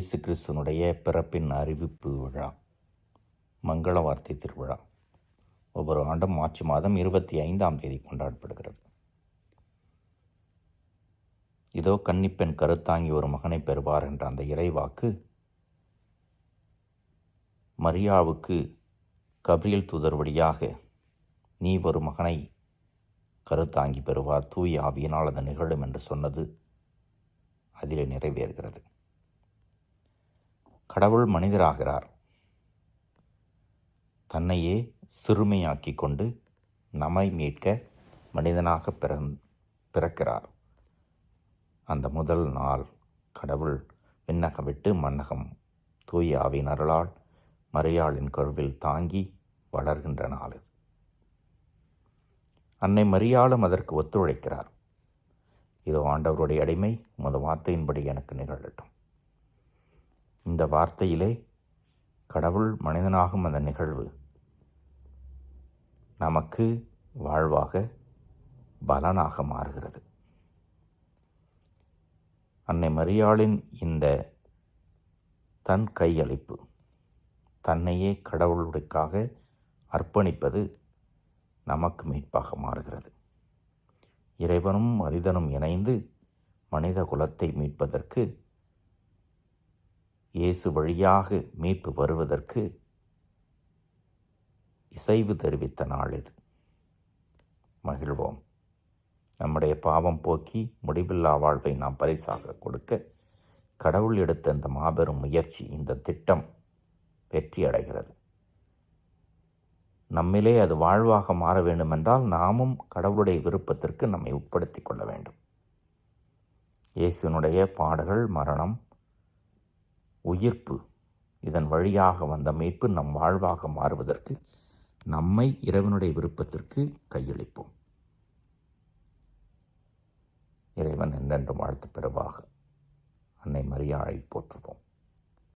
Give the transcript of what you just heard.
இயேசு கிறிஸ்துவனுடைய பிறப்பின் அறிவிப்பு விழா, மங்கள வார்த்தை திருவிழா ஒவ்வொரு ஆண்டும் மார்ச் மாதம் 25ஆம் தேதி கொண்டாடப்படுகிறது. இதோ கன்னிப்பெண் கருத்தாங்கி ஒரு மகனை பெறுவார் என்ற அந்த இறைவாக்கு மரியாவுக்கு கபிரியேல் தூதர் வழியாக நீ ஒரு மகனை கருத்தாங்கி பெறுவார், தூய ஆவியினால் அது நிகழும் என்று சொன்னது அதிலே நிறைவேறுகிறது. கடவுள் மனிதராகிறார், தன்னையே சிறுமையாக்கி கொண்டு நம்மை மீட்க மனிதனாக பிறக்கிறார். அந்த முதல் நாள் கடவுள் விண்ணகம் விட்டு மன்னகம் தூய ஆவியின் அருளால் மரியாளின் கருவில் தாங்கி வளர்கின்ற நாள் இது. அன்னை மரியாளும் அதற்கு ஒத்துழைக்கிறார். இதோ ஆண்டவருடைய அடிமை, உமது வார்த்தையின்படி எனக்கு நிகழட்டும். இந்த வார்த்தையிலே கடவுள் மனிதனாகும் அந்த நிகழ்வு நமக்கு வாழ்வாக பலனாக மாறுகிறது. அன்னை மரியாளின் இந்த தன் கையளிப்பு, தன்னையே கடவுளுக்காக அர்ப்பணிப்பது நமக்கு மீட்பாக மாறுகிறது. இறைவனும் மனிதனும் இணைந்து மனித குலத்தை மீட்பதற்கு, இயேசு வழியாக மீட்பு வருவதற்கு இசைவு தெரிவித்த நாள் இது. மகிழ்வோம். நம்முடைய பாவம் போக்கி முடிவில்லா வாழ்வை நாம் பரிசாக கொடுக்க கடவுள் எடுத்த இந்த மாபெரும் முயற்சி, இந்த திட்டம் வெற்றி அடைகிறது. நம்மிலே அது வாழ்வாக மாற வேண்டுமென்றால் நாமும் கடவுளுடைய விருப்பத்திற்கு நம்மை உட்படுத்தி கொள்ள வேண்டும். இயேசுனுடைய பாடுகள், மரணம், உயிர்ப்பு, இதன் வழியாக வந்த மீட்பு நம் வாழ்வாக மாறுவதற்கு நம்மை இறைவனுடைய விருப்பத்திற்கு கையளிப்போம். இறைவன் என்றென்றும் வாழ்த்து பெறுவாக. அன்னை மரியாளை போற்றுவோம்.